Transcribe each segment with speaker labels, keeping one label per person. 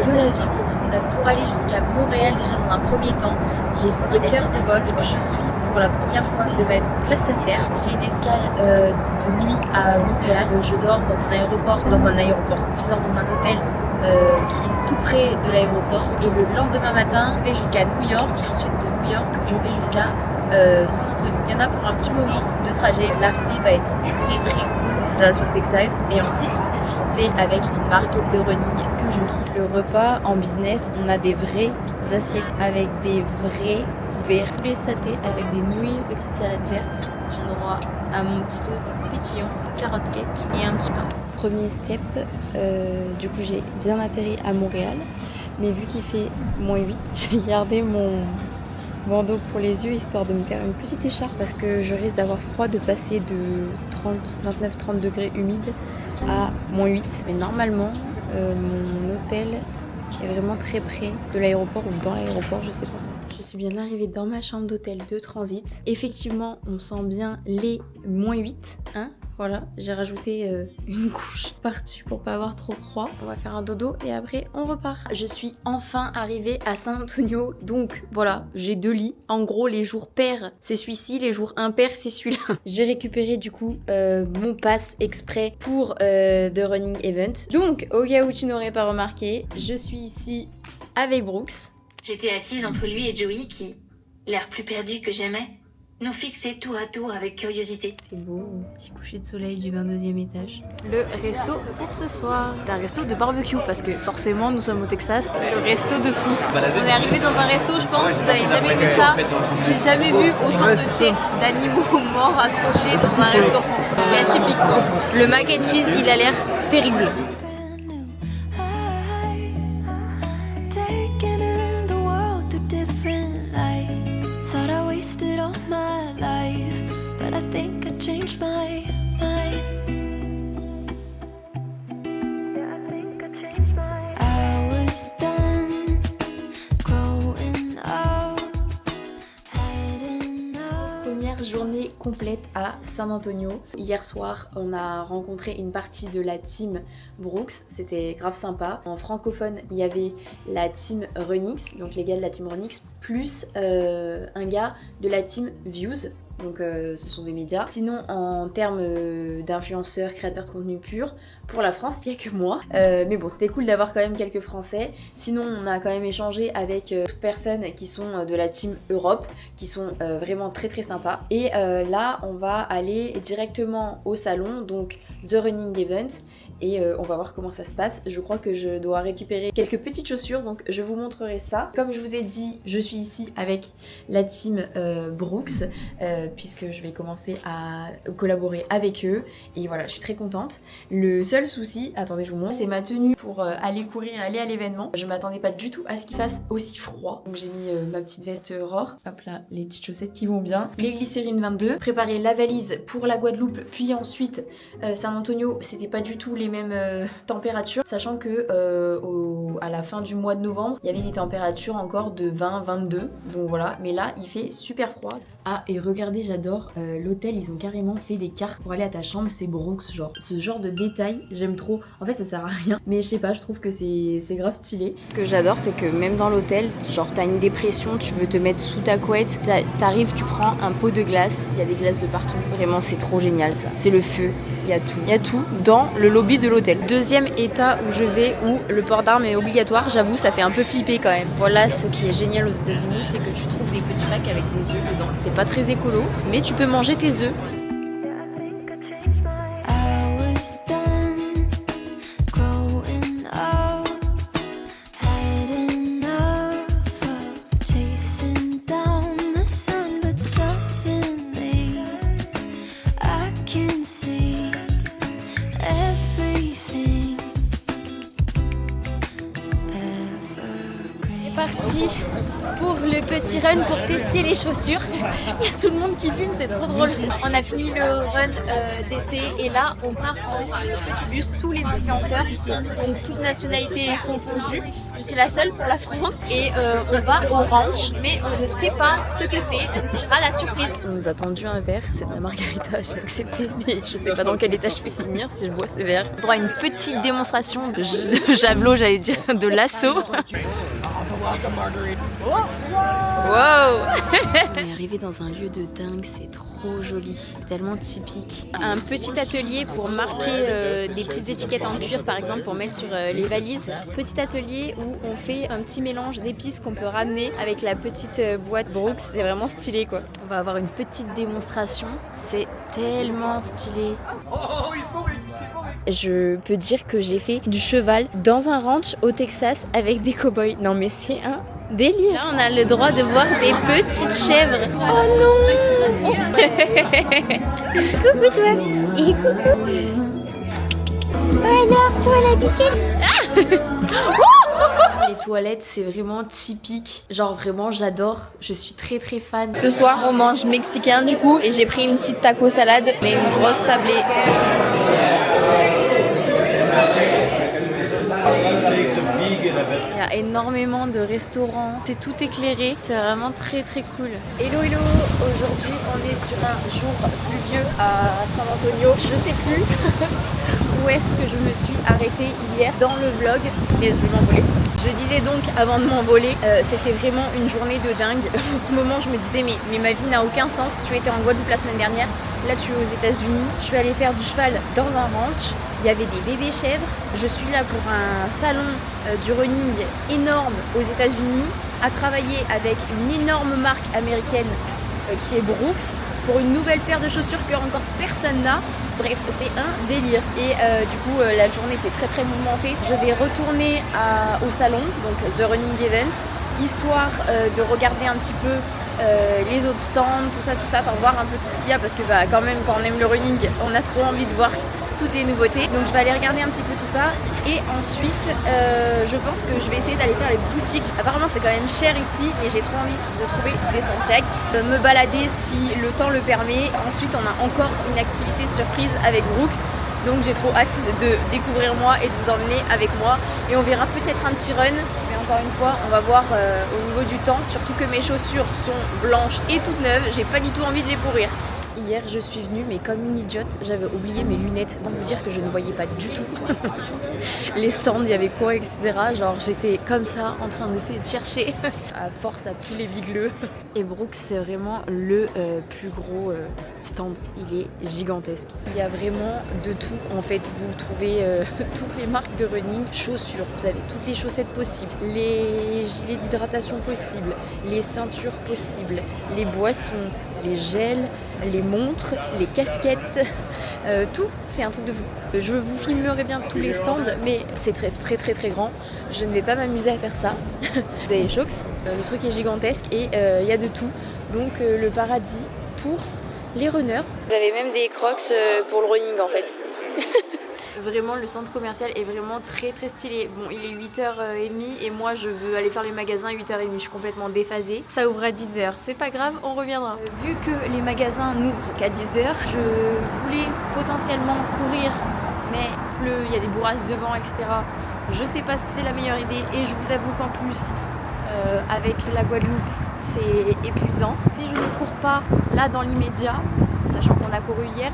Speaker 1: de l'avion pour aller jusqu'à Montréal. Déjà dans un premier temps, j'ai 5 heures de vol. Je suis pour la première fois de ma vie classe affaires. J'ai une escale de nuit à Montréal. Je dors dans un aéroport, je dors dans un hôtel qui est tout près de l'aéroport. Et le lendemain matin, je vais jusqu'à New York et ensuite de New York, je vais jusqu'à San Antonio. Il y en a pour un petit moment de trajet. L'arrivée va être très cool. Dallas au Texas et en plus c'est avec une marque de running que je kiffe. Le repas en business, on a des vraies assiettes avec des vrais verres, poulet saté avec des nouilles, petite salade verte. J'ai droit à mon petit pétillant, carotte cake et un petit pain. Premier step, du coup j'ai bien atterri à Montréal, mais vu qu'il fait -8, j'ai gardé mon bandeau pour les yeux histoire de me faire une petite écharpe parce que je risque d'avoir froid, de passer de 29-30 degrés humide à -8. Mais normalement mon hôtel est vraiment très près de l'aéroport ou dans l'aéroport, je sais pas. Je suis bien arrivée dans ma chambre d'hôtel de transit. Effectivement on sent bien les -8 hein. Voilà, j'ai rajouté une couche par-dessus pour pas avoir trop froid. On va faire un dodo et après on repart. Je suis enfin arrivée à San Antonio. Donc voilà, j'ai 2 lits. En gros, les jours pairs, c'est celui-ci. Les jours impairs, c'est celui-là. J'ai récupéré du coup mon pass exprès pour The Running Event. Donc, au cas où tu n'aurais pas remarqué, je suis ici avec Brooks.
Speaker 2: J'étais assise entre lui et Joey qui, l'air plus perdu que jamais, nous fixait tour à tour avec curiosité.
Speaker 1: C'est beau, petit coucher de soleil du 22e étage. Le resto pour ce soir. C'est un resto de barbecue parce que forcément nous sommes au Texas. Le resto de fou. On est arrivé dans un resto, je pense, vous avez jamais vu ça. J'ai jamais vu autant de têtes d'animaux morts accrochés dans un restaurant. C'est atypique. Le mac and cheese, il a l'air terrible.
Speaker 3: Wasted all my life, but I think I changed my mind. Yeah, I think I changed my mind. I was done growing up, had enough.
Speaker 1: Première journée complète à San Antonio. Hier soir, on a rencontré une partie de la team Brooks, c'était grave sympa. En francophone, il y avait la team Runix, donc les gars de la team Runix, plus un gars de la team Views, donc ce sont des médias. Sinon en termes d'influenceurs, créateurs de contenu pur, pour la France il n'y a que moi, mais bon c'était cool d'avoir quand même quelques français. Sinon on a quand même échangé avec d'autres personnes qui sont de la team Europe, qui sont vraiment très sympas. Et là on va aller directement au salon, donc The Running Event, et on va voir comment ça se passe. Je crois que je dois récupérer quelques petites chaussures, donc je vous montrerai ça. Comme je vous ai dit, je suis ici avec la team Brooks, puisque je vais commencer à collaborer avec eux, et voilà, je suis très contente. Le seul souci, attendez je vous montre, c'est ma tenue pour aller courir, aller à l'événement. Je m'attendais pas du tout à ce qu'il fasse aussi froid, donc j'ai mis ma petite veste Aurore, hop là, les petites chaussettes qui vont bien, les glycérines 22, préparer la valise pour la Guadeloupe, puis ensuite San Antonio. C'était pas du tout les mêmes températures, sachant que à la fin du mois de novembre, il y avait des températures encore de 20-22, donc voilà, mais là il fait super froid. Ah, et regardez, j'adore l'hôtel, ils ont carrément fait des cartes pour aller à ta chambre, c'est Brooks, genre ce genre de détail, j'aime trop. En fait ça sert à rien, mais je sais pas, je trouve que c'est grave stylé. Ce que j'adore, c'est que même dans l'hôtel, genre t'as une dépression, tu veux te mettre sous ta couette, t'arrives, tu prends un pot de glace, il y a des glaces de partout, vraiment c'est trop génial ça. C'est le feu, il y a tout dans le lobby de l'hôtel. Deuxième état où je vais, où le port d'armes est obligatoire, j'avoue ça fait un peu flipper quand même. Voilà, ce qui est génial aux États-Unis, c'est que tu trouves des petits packs avec des œufs dedans. C'est pas très écolo, mais tu peux manger tes œufs. parti pour le petit run pour tester les chaussures. Il y a tout le monde qui filme, c'est trop drôle. On a fini le run d'essai et là on part en petit bus, tous les influenceurs, donc toute nationalité confondue. Je suis la seule pour la France et on va au ranch, mais on ne sait pas ce que c'est, donc ce sera la surprise. On nous a tendu un verre, c'est de la margarita, j'ai accepté, mais je sais pas dans quel état je vais finir si je bois ce verre. On aura une petite démonstration de javelot, j'allais dire, de lasso. Wow. On est arrivé dans un lieu de dingue, c'est trop joli, c'est tellement typique. Un petit atelier pour marquer des petites étiquettes en cuir par exemple pour mettre sur les valises. Petit atelier où on fait un petit mélange d'épices qu'on peut ramener avec la petite boîte Brooks, c'est vraiment stylé quoi. On va avoir une petite démonstration, c'est tellement stylé. Je peux dire que j'ai fait du cheval dans un ranch au Texas avec des cow-boys. Non mais c'est un délire. Là on a le droit de voir des petites chèvres. Oh non. Coucou toi. Et coucou. Alors toi la biquette. Les toilettes c'est vraiment typique. Genre vraiment j'adore. Je suis très très fan. Ce soir on mange mexicain du coup et j'ai pris une petite taco salade et une grosse tablée. Il y a énormément de restaurants, c'est tout éclairé, c'est vraiment très très cool. Hello hello, aujourd'hui on est sur un jour pluvieux à San Antonio. Je sais plus où est-ce que je me suis arrêtée hier dans le vlog, mais je vais m'envoler. Je disais donc avant de m'envoler, c'était vraiment une journée de dingue. En ce moment je me disais mais ma vie n'a aucun sens. Tu étais en Guadeloupe la semaine dernière, là tu es aux États-Unis. Je suis allée faire du cheval dans un ranch. Il y avait des bébés chèvres. Je suis là pour un salon du running énorme aux États-Unis, à travailler avec une énorme marque américaine qui est Brooks pour une nouvelle paire de chaussures que encore personne n'a. Bref, c'est un délire. Et du coup, la journée était très très mouvementée. Je vais retourner au salon, donc The Running Event, histoire de regarder un petit peu les autres stands, tout ça, enfin voir un peu tout ce qu'il y a parce que quand même quand on aime le running, on a trop envie de voir toutes les nouveautés. Donc je vais aller regarder un petit peu tout ça et ensuite je pense que je vais essayer d'aller faire les boutiques. Apparemment c'est quand même cher ici et j'ai trop envie de trouver des soundchecks, de me balader si le temps le permet. Ensuite on a encore une activité surprise avec Brooks. Donc j'ai trop hâte de découvrir moi et de vous emmener avec moi. Et on verra peut-être un petit run. Mais encore une fois, on va voir au niveau du temps. Surtout que mes chaussures sont blanches et toutes neuves. J'ai pas du tout envie de les pourrir. Hier je suis venue mais comme une idiote, j'avais oublié mes lunettes, donc vous dire que je ne voyais pas du tout les stands, il y avait quoi etc. Genre j'étais comme ça en train d'essayer de chercher à force à tous les bigleux. Et Brooks c'est vraiment le plus gros stand, il est gigantesque. Il y a vraiment de tout en fait, vous trouvez toutes les marques de running, chaussures, vous avez toutes les chaussettes possibles, les gilets d'hydratation possibles, les ceintures possibles, les boissons, les gels, les montres, les casquettes, tout, c'est un truc de fou. Je vous filmerai bien tous les stands, mais c'est très très très très grand. Je ne vais pas m'amuser à faire ça. Vous avez les Shox, le truc est gigantesque et il y a de tout. Donc le paradis pour les runners. Vous avez même des crocs pour le running en fait. Vraiment le centre commercial est vraiment très très stylé. Bon il est 8h30 et moi je veux aller faire les magasins à 8h30, je suis complètement déphasée. Ça ouvre à 10h, c'est pas grave, on reviendra. Vu que les magasins n'ouvrent qu'à 10h, je voulais potentiellement courir mais il y a des bourrasques devant etc. Je sais pas si c'est la meilleure idée et je vous avoue qu'en plus avec la Guadeloupe c'est épuisant. Si je ne cours pas là dans l'immédiat, sachant qu'on a couru hier,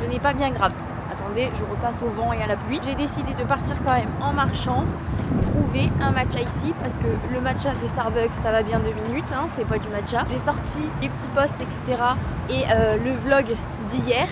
Speaker 1: ce n'est pas bien grave. Attendez, je repasse au vent et à la pluie. J'ai décidé de partir quand même en marchant, trouver un matcha ici parce que le matcha de Starbucks ça va bien 2 minutes, hein, c'est pas du matcha. J'ai sorti les petits posts etc. et le vlog d'hier.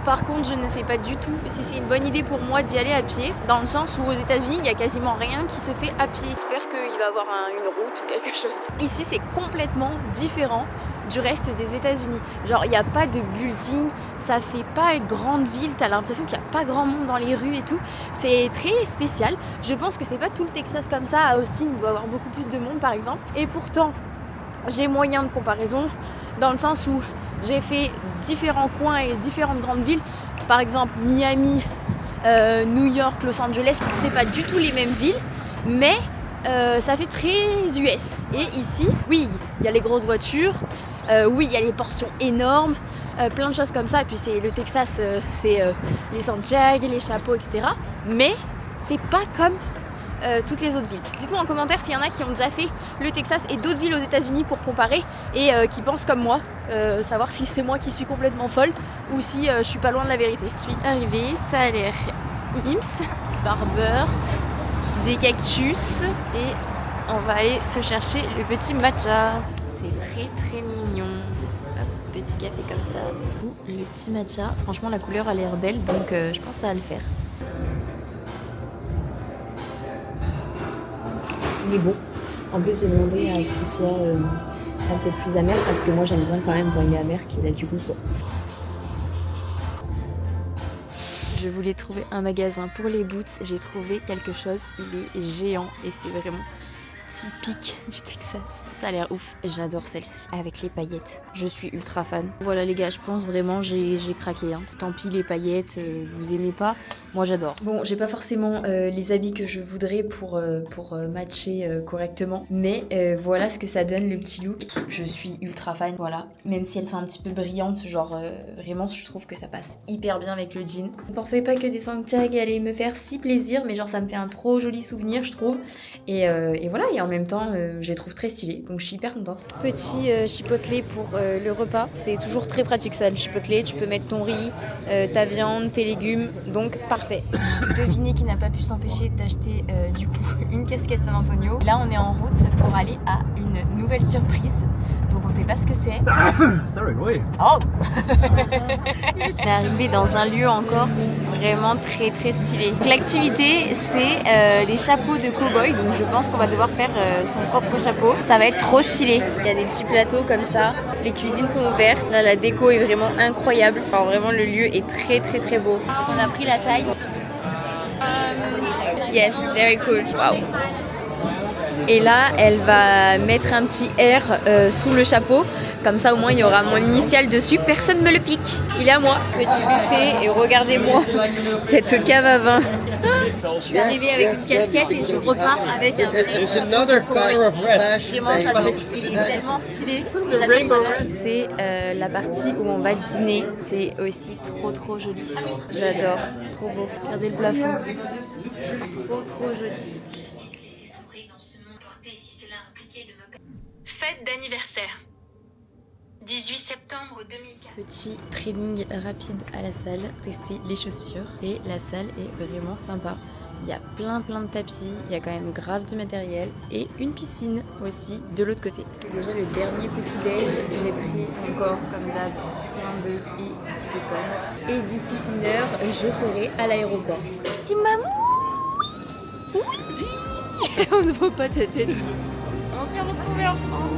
Speaker 1: Par contre, je ne sais pas du tout si c'est une bonne idée pour moi d'y aller à pied, dans le sens où aux États-Unis il n'y a quasiment rien qui se fait à pied. J'espère qu'il va y avoir une route ou quelque chose. Ici, c'est complètement différent du reste des États-Unis. Genre, il n'y a pas de building, ça fait pas une grande ville, t'as l'impression qu'il n'y a pas grand monde dans les rues et tout. C'est très spécial. Je pense que c'est pas tout le Texas comme ça. À Austin, il doit y avoir beaucoup plus de monde par exemple. Et pourtant, j'ai moyen de comparaison dans le sens où j'ai fait différents coins et différentes grandes villes. Par exemple, Miami, New York, Los Angeles, c'est pas du tout les mêmes villes, mais ça fait très US. Et ici, oui, il y a les grosses voitures, oui, il y a les portions énormes, plein de choses comme ça. Et puis c'est le Texas, c'est les Santiago, les chapeaux, etc. Mais c'est pas comme toutes les autres villes. Dites-moi en commentaire s'il y en a qui ont déjà fait le Texas et d'autres villes aux États-Unis pour comparer et qui pensent comme moi, savoir si c'est moi qui suis complètement folle ou si je suis pas loin de la vérité. Je suis arrivée, ça a l'air mims, barbeur, des cactus et on va aller se chercher le petit matcha. C'est très très mignon. Hop, petit café comme ça. Ouh, le petit matcha. Franchement la couleur a l'air belle donc je pense que ça va le faire. Il est bon. En plus j'ai demandé à ce qu'il soit un peu plus amer parce que moi j'aime bien quand même quand il est amer qu'il a du goût quoi. Je voulais trouver un magasin pour les boots, j'ai trouvé quelque chose, il est géant et c'est vraiment typique du Texas. Ça a l'air ouf, j'adore celle-ci avec les paillettes, je suis ultra fan. Voilà les gars, je pense vraiment j'ai craqué hein. Tant pis les paillettes, vous aimez pas, moi j'adore. Bon, j'ai pas forcément les habits que je voudrais pour matcher correctement, mais voilà ce que ça donne le petit look. Je suis ultra fan, voilà. Même si elles sont un petit peu brillantes, genre vraiment je trouve que ça passe hyper bien avec le jean. Je pensais pas que des Santiago allaient me faire si plaisir, mais genre ça me fait un trop joli souvenir je trouve. Et voilà, et en même temps je les trouve très stylés, donc je suis hyper contente. Petit chipotle pour le repas, c'est toujours très pratique ça, le chipotle, tu peux mettre ton riz, ta viande, tes légumes, donc parfait. Devinez qui n'a pas pu s'empêcher d'acheter du coup une casquette San Antonio. Là on est en route pour aller à une nouvelle surprise, donc on sait pas ce que c'est.
Speaker 4: Sorry, oui.
Speaker 1: Oh on est arrivé dans un lieu encore vraiment très très stylé. L'activité c'est les chapeaux de cow-boy, donc je pense qu'on va devoir faire son propre chapeau. Ça va être trop stylé. Il y a des petits plateaux comme ça, les cuisines sont ouvertes, là la déco est vraiment incroyable. Alors vraiment le lieu est très très très beau. On a pris la taille. Yes, very cool. Wow. Et là, elle va mettre un petit R sous le chapeau. Comme ça, au moins, il y aura mon initiale dessus. Personne me le pique. Il est à moi. Petit buffet. Et regardez-moi cette cave à vin. Je suis arrivée avec une casquette et je repars avec un Vraiment, j'adore. Il est tellement stylé. C'est la partie où on va dîner. C'est aussi trop trop joli. J'adore. Trop beau. Regardez le plafond. Trop joli.
Speaker 2: Fête d'anniversaire. 18 septembre 2004.
Speaker 1: Petit training rapide à la salle, tester les chaussures et la salle est vraiment sympa. Il y a plein de tapis, il y a quand même grave du matériel et une piscine aussi de l'autre côté. C'est déjà le dernier petit déj, j'ai pris encore comme d'hab plein d'œufs et du bacon. Et d'ici 1 heure, je serai à l'aéroport. Petit mamou. Oui. On ne voit pas ta tête. On s'est retrouvés en France.